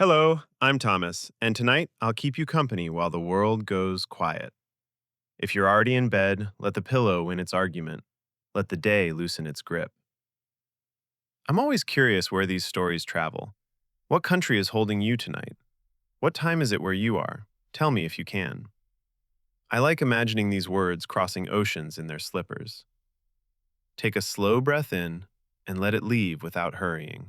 Hello, I'm Thomas, and tonight I'll keep you company while the world goes quiet. If you're already in bed, let the pillow win its argument. Let the day loosen its grip. I'm always curious where these stories travel. What country is holding you tonight? What time is it where you are? Tell me if you can. I like imagining these words crossing oceans in their slippers. Take a slow breath in and let it leave without hurrying.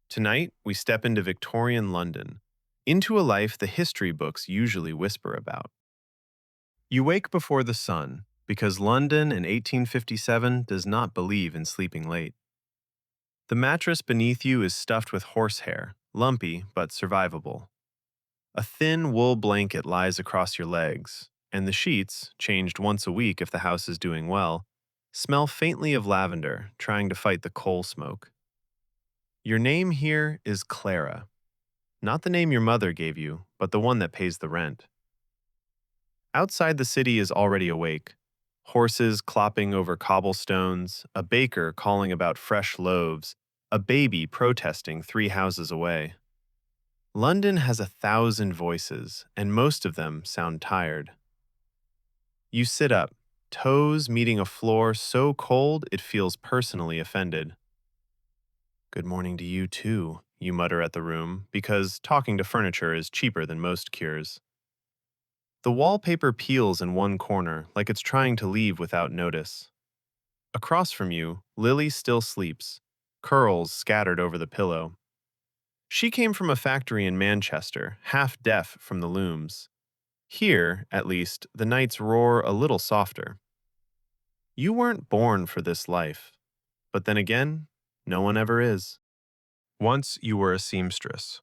Tonight, we step into Victorian London, into a life the history books usually whisper about. You wake before the sun because London in 1857 does not believe in sleeping late. The mattress beneath you is stuffed with horsehair, lumpy but survivable. A thin wool blanket lies across your legs, and the sheets, changed once a week if the house is doing well, smell faintly of lavender, trying to fight the coal smoke. Your name here is Clara. Not the name your mother gave you, but the one that pays the rent. Outside the city is already awake. Horses clopping over cobblestones, a baker calling about fresh loaves, a baby protesting 3 houses away. London has 1,000 voices, and most of them sound tired. You sit up, toes meeting a floor so cold it feels personally offended. Good morning to you, too, you mutter at the room, because talking to furniture is cheaper than most cures. The wallpaper peels in one corner like it's trying to leave without notice. Across from you, Lily still sleeps, curls scattered over the pillow. She came from a factory in Manchester, half deaf from the looms. Here, at least, the nights roar a little softer. You weren't born for this life, but then again, no one ever is. Once you were a seamstress,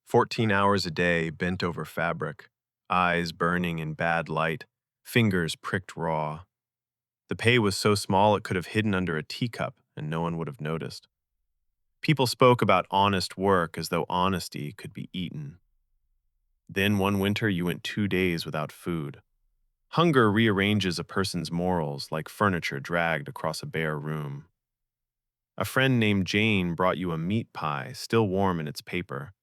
14 hours a day bent over fabric, eyes burning in bad light, fingers pricked raw. The pay was so small it could have hidden under a teacup and no one would have noticed. People spoke about honest work as though honesty could be eaten. Then one winter you went 2 days without food. Hunger rearranges a person's morals like furniture dragged across a bare room. A friend named Jane brought you a meat pie, still warm in its paper.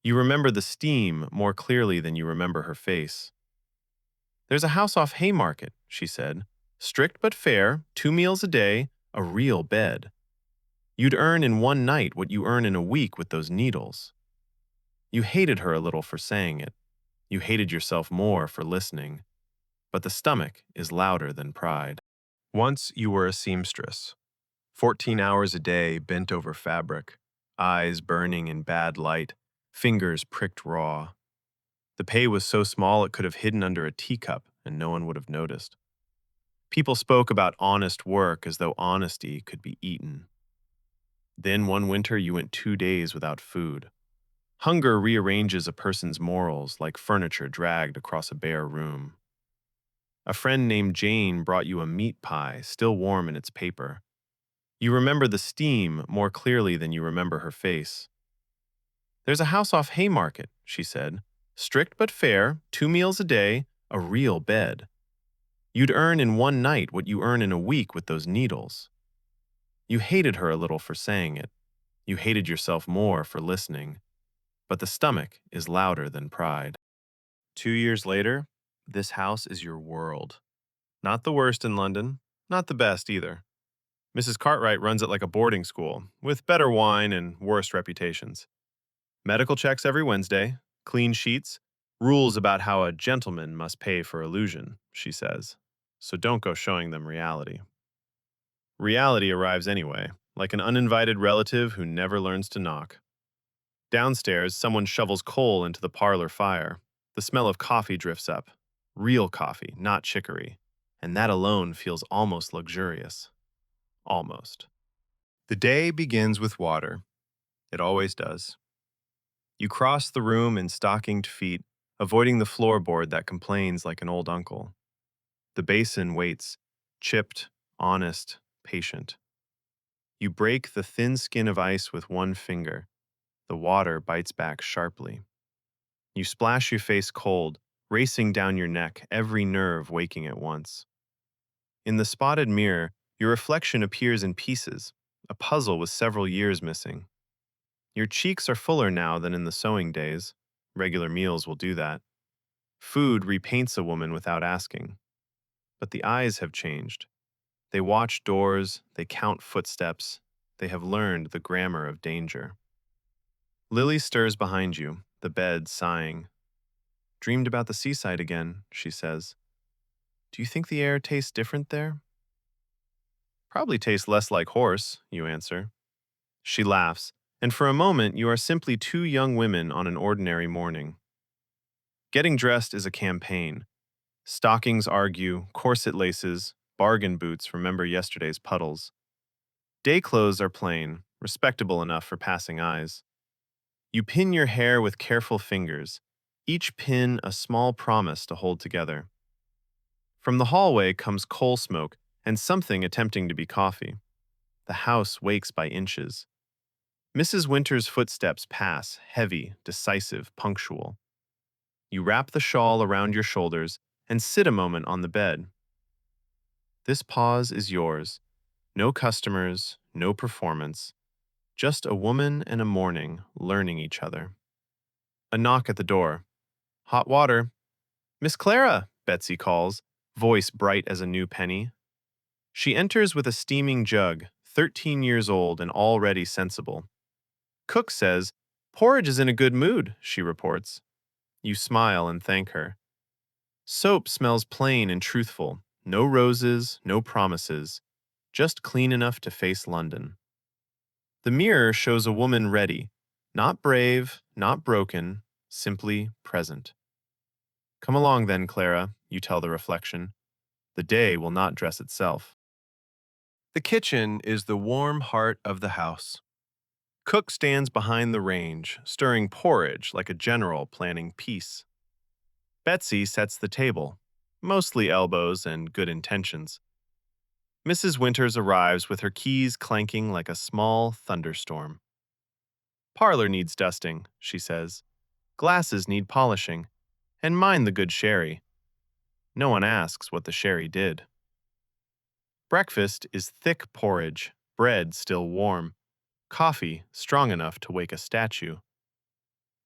You remember the steam more clearly than you remember her face. There's a house off Haymarket, she said. Strict but fair, 2 meals a day, a real bed. You'd earn in one night what you earn in a week with those needles. You hated her a little for saying it. You hated yourself more for listening. But the stomach is louder than pride. Once you were a seamstress. 14 hours a day bent over fabric, eyes burning in bad light, fingers pricked raw. The pay was so small it could have hidden under a teacup and no one would have noticed. People spoke about honest work as though honesty could be eaten. Then one winter you went 2 days without food. Hunger rearranges a person's morals like furniture dragged across a bare room. A friend named Jane brought you a meat pie, still warm in its paper. You remember the steam more clearly than you remember her face. There's a house off Haymarket, she said. Strict but fair, 2 meals a day, a real bed. You'd earn in one night what you earn in a week with those needles. You hated her a little for saying it. You hated yourself more for listening. But the stomach is louder than pride. 2 years later, this house is your world. Not the worst in London, not the best either. Mrs. Cartwright runs it like a boarding school, with better wine and worse reputations. Medical checks every Wednesday, clean sheets, rules about how a gentleman must pay for illusion, she says. So don't go showing them reality. Reality arrives anyway, like an uninvited relative who never learns to knock. Downstairs, someone shovels coal into the parlor fire. The smell of coffee drifts up. Real coffee, not chicory. And that alone feels almost luxurious. Almost. The day begins with water. It always does. You cross the room in stockinged feet, avoiding the floorboard that complains like an old uncle. The basin waits, chipped, honest, patient. You break the thin skin of ice with one finger. The water bites back sharply. You splash your face cold, racing down your neck, every nerve waking at once. In the spotted mirror, your reflection appears in pieces, a puzzle with several years missing. Your cheeks are fuller now than in the sewing days. Regular meals will do that. Food repaints a woman without asking. But the eyes have changed. They watch doors, they count footsteps, they have learned the grammar of danger. Lily stirs behind you, the bed sighing. Dreamed about the seaside again, she says. Do you think the air tastes different there? Probably tastes less like horse, you answer. She laughs, and for a moment you are simply two young women on an ordinary morning. Getting dressed is a campaign. Stockings argue, corset laces, bargain boots remember yesterday's puddles. Day clothes are plain, respectable enough for passing eyes. You pin your hair with careful fingers, each pin a small promise to hold together. From the hallway comes coal smoke and something attempting to be coffee. The house wakes by inches. Mrs. Winter's footsteps pass, heavy, decisive, punctual. You wrap the shawl around your shoulders and sit a moment on the bed. This pause is yours. No customers, no performance. Just a woman and a morning learning each other. A knock at the door. Hot water. Miss Clara, Betsy calls, voice bright as a new penny. She enters with a steaming jug, 13 years old and already sensible. Cook says, porridge is in a good mood, she reports. You smile and thank her. Soap smells plain and truthful. No roses, no promises. Just clean enough to face London. The mirror shows a woman ready, not brave, not broken, simply present. Come along then, Clara, you tell the reflection. The day will not dress itself. The kitchen is the warm heart of the house. Cook stands behind the range, stirring porridge like a general planning peace. Betsy sets the table, mostly elbows and good intentions. Mrs. Winters arrives with her keys clanking like a small thunderstorm. Parlor needs dusting, she says. Glasses need polishing. And mind the good sherry. No one asks what the sherry did. Breakfast is thick porridge, bread still warm, coffee strong enough to wake a statue.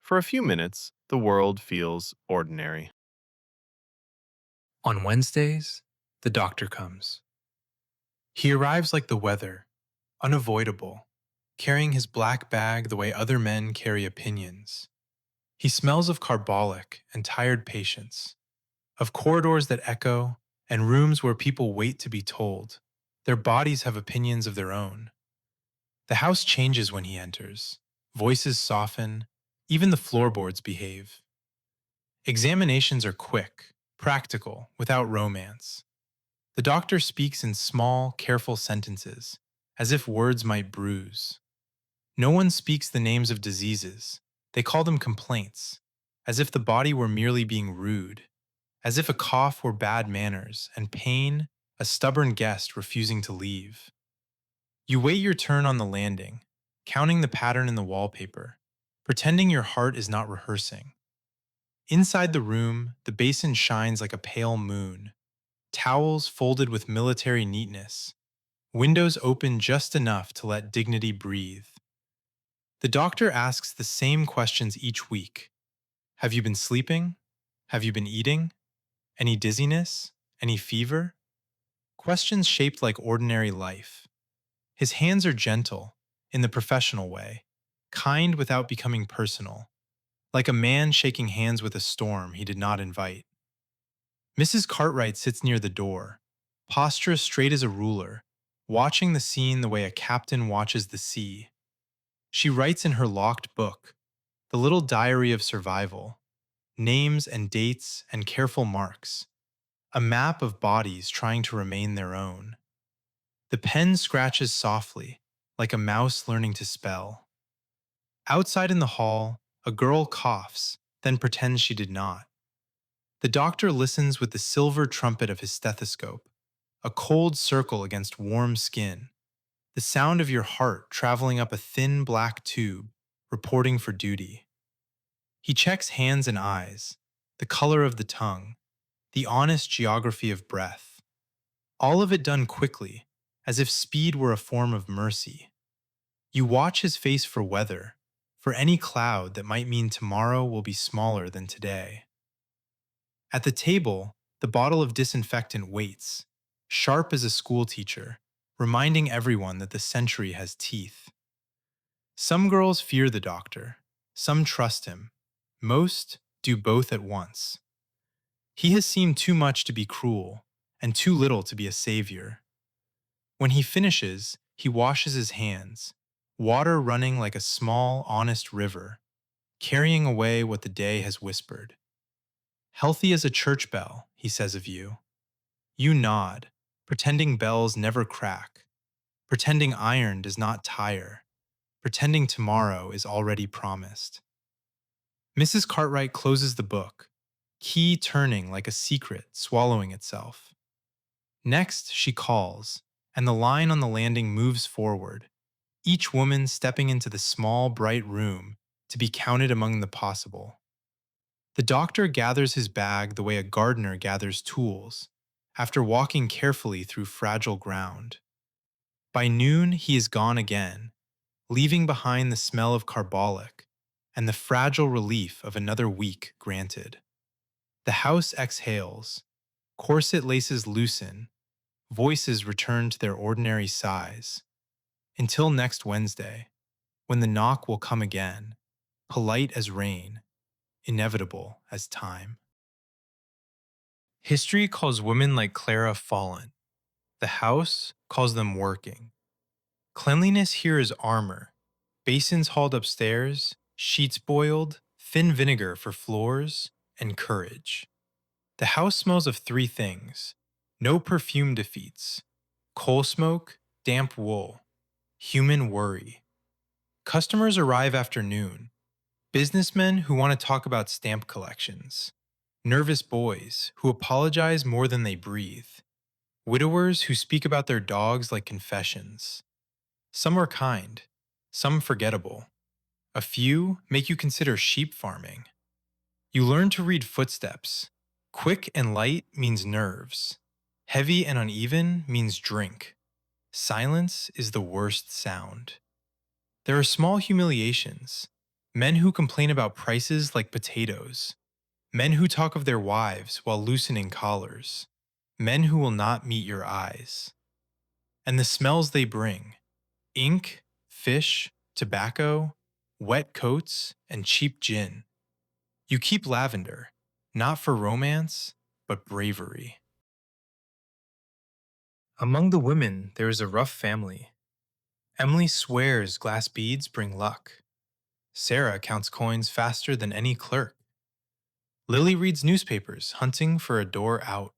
For a few minutes, the world feels ordinary. On Wednesdays, the doctor comes. He arrives like the weather, unavoidable, carrying his black bag the way other men carry opinions. He smells of carbolic and tired patients, of corridors that echo and rooms where people wait to be told. Their bodies have opinions of their own. The house changes when he enters. Voices soften, even the floorboards behave. Examinations are quick, practical, without romance. The doctor speaks in small, careful sentences, as if words might bruise. No one speaks the names of diseases. They call them complaints, as if the body were merely being rude, as if a cough were bad manners, and pain, a stubborn guest refusing to leave. You wait your turn on the landing, counting the pattern in the wallpaper, pretending your heart is not rehearsing. Inside the room, the basin shines like a pale moon, towels folded with military neatness, windows open just enough to let dignity breathe. The doctor asks the same questions each week. Have you been sleeping? Have you been eating? Any dizziness? Any fever? Questions shaped like ordinary life. His hands are gentle, in the professional way, kind without becoming personal, like a man shaking hands with a storm he did not invite. Mrs. Cartwright sits near the door, posture straight as a ruler, watching the scene the way a captain watches the sea. She writes in her locked book, the little diary of survival, names and dates and careful marks, a map of bodies trying to remain their own. The pen scratches softly, like a mouse learning to spell. Outside in the hall, a girl coughs, then pretends she did not. The doctor listens with the silver trumpet of his stethoscope, a cold circle against warm skin, the sound of your heart traveling up a thin black tube, reporting for duty. He checks hands and eyes, the color of the tongue, the honest geography of breath. All of it done quickly, as if speed were a form of mercy. You watch his face for weather, for any cloud that might mean tomorrow will be smaller than today. At the table, the bottle of disinfectant waits, sharp as a schoolteacher, reminding everyone that the century has teeth. Some girls fear the doctor, some trust him, most do both at once. He has seen too much to be cruel and too little to be a savior. When he finishes, he washes his hands, water running like a small, honest river, carrying away what the day has whispered. Healthy as a church bell, he says of you. You nod, pretending bells never crack, pretending iron does not tire, pretending tomorrow is already promised. Mrs. Cartwright closes the book, key turning like a secret swallowing itself. Next, she calls, and the line on the landing moves forward, each woman stepping into the small, bright room to be counted among the possible. The doctor gathers his bag the way a gardener gathers tools, after walking carefully through fragile ground. By noon, he is gone again, leaving behind the smell of carbolic and the fragile relief of another week granted. The house exhales, corset laces loosen, voices return to their ordinary size. Until next Wednesday, when the knock will come again, polite as rain, inevitable as time. History calls women like Clara fallen. The house calls them working. Cleanliness here is armor, basins hauled upstairs, sheets boiled, thin vinegar for floors, and courage. The house smells of three things. No perfume defeats: coal smoke, damp wool, human worry. Customers arrive after noon. Businessmen who want to talk about stamp collections. Nervous boys who apologize more than they breathe. Widowers who speak about their dogs like confessions. Some are kind, some forgettable. A few make you consider sheep farming. You learn to read footsteps. Quick and light means nerves. Heavy and uneven means drink. Silence is the worst sound. There are small humiliations. Men who complain about prices like potatoes. Men who talk of their wives while loosening collars. Men who will not meet your eyes. And the smells they bring: ink, fish, tobacco, wet coats, and cheap gin. You keep lavender, not for romance, but bravery. Among the women, there is a rough family. Emily swears glass beads bring luck. Sarah counts coins faster than any clerk. Lily reads newspapers, hunting for a door out.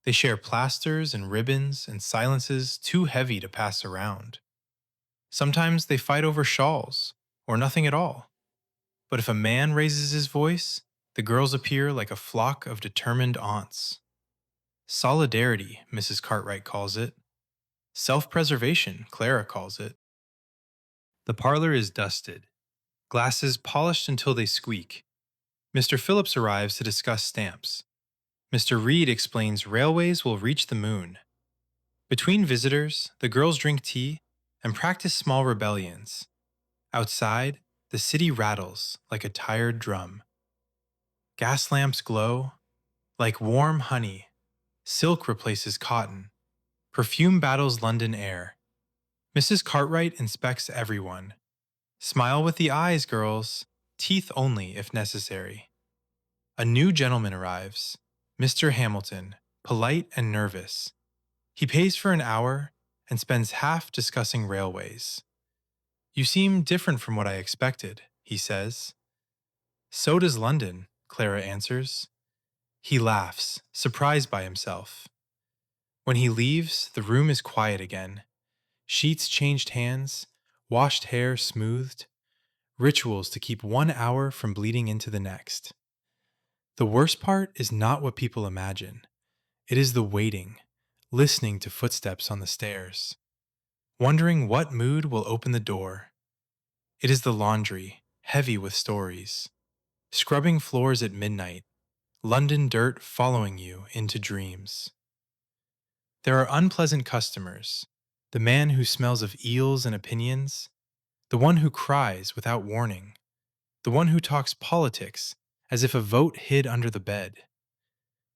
They share plasters and ribbons and silences too heavy to pass around. Sometimes they fight over shawls, or nothing at all. But if a man raises his voice, the girls appear like a flock of determined aunts. Solidarity, Mrs. Cartwright calls it. Self-preservation, Clara calls it. The parlor is dusted, glasses polished until they squeak. Mr. Phillips arrives to discuss stamps. Mr. Reed explains railways will reach the moon. Between visitors, the girls drink tea and practice small rebellions. Outside, the city rattles like a tired drum. Gas lamps glow like warm honey. Silk replaces cotton. Perfume battles London air. Mrs. Cartwright inspects everyone. Smile with the eyes, girls. Teeth only if necessary. A new gentleman arrives. Mr. Hamilton, polite and nervous. He pays for an hour and spends half discussing railways. You seem different from what I expected, he says. So does London, Clara answers. He laughs, surprised by himself. When he leaves, the room is quiet again. Sheets changed hands, washed hair smoothed, rituals to keep 1 hour from bleeding into the next. The worst part is not what people imagine. It is the waiting, listening to footsteps on the stairs, wondering what mood will open the door. It is the laundry, heavy with stories, scrubbing floors at midnight, London dirt following you into dreams. There are unpleasant customers, the man who smells of eels and opinions, the one who cries without warning, the one who talks politics as if a vote hid under the bed.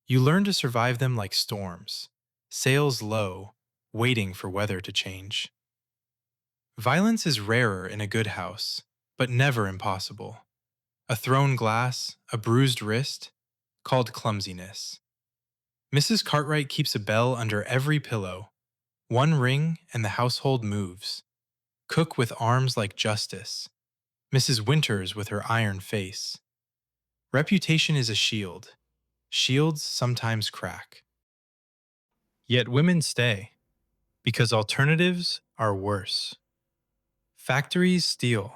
You learn to survive them like storms, sails low, waiting for weather to change. Violence is rarer in a good house, but never impossible. A thrown glass, a bruised wrist, called clumsiness. Mrs. Cartwright keeps a bell under every pillow. One ring and the household moves. Cook with arms like justice. Mrs. Winters with her iron face. Reputation is a shield. Shields sometimes crack. Yet women stay, because alternatives are worse. Factories steal.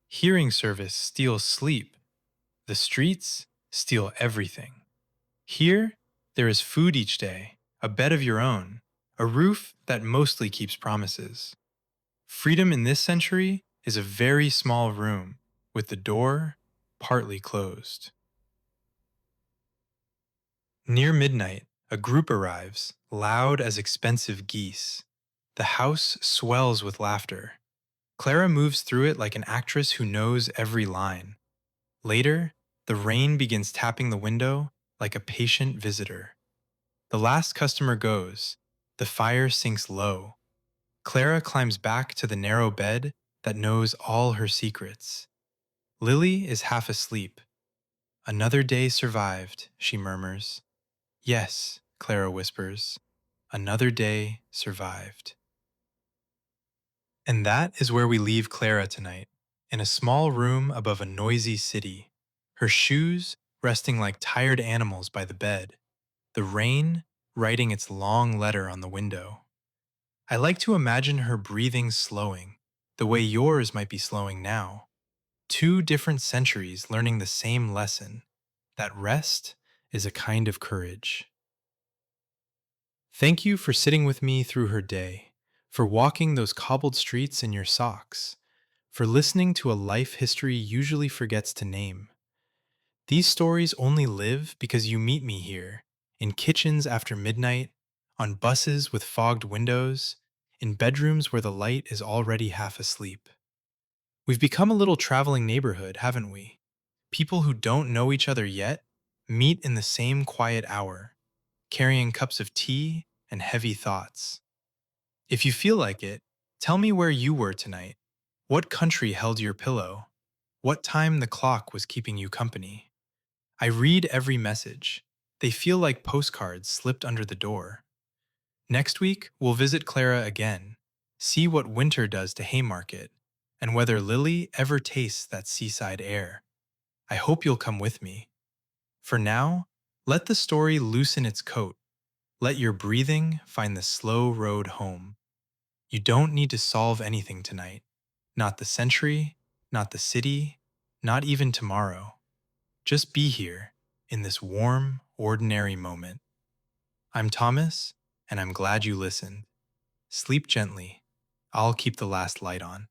Hearing service steals sleep. The streets steal everything. Here, there is food each day, a bed of your own, a roof that mostly keeps promises. Freedom in this century is a very small room with the door partly closed. Near midnight, a group arrives, loud as expensive geese. The house swells with laughter. Clara moves through it like an actress who knows every line. Later, the rain begins tapping the window like a patient visitor. The last customer goes. The fire sinks low. Clara climbs back to the narrow bed that knows all her secrets. Lily is half asleep. Another day survived, she murmurs. Yes, Clara whispers. Another day survived. And that is where we leave Clara tonight, in a small room above a noisy city, her shoes resting like tired animals by the bed, the rain writing its long letter on the window. I like to imagine her breathing slowing, the way yours might be slowing now. Two different centuries learning the same lesson, that rest is a kind of courage. Thank you for sitting with me through her day, for walking those cobbled streets in your socks, for listening to a life history usually forgets to name. These stories only live because you meet me here, in kitchens after midnight, on buses with fogged windows, in bedrooms where the light is already half asleep. We've become a little traveling neighborhood, haven't we? People who don't know each other yet meet in the same quiet hour, carrying cups of tea and heavy thoughts. If you feel like it, tell me where you were tonight. What country held your pillow? What time the clock was keeping you company? I read every message. They feel like postcards slipped under the door. Next week, we'll visit Clara again, see what winter does to Haymarket, and whether Lily ever tastes that seaside air. I hope you'll come with me. For now, let the story loosen its coat. Let your breathing find the slow road home. You don't need to solve anything tonight. Not the century, not the city, not even tomorrow. Just be here, in this warm, ordinary moment. I'm Thomas, and I'm glad you listened. Sleep gently. I'll keep the last light on.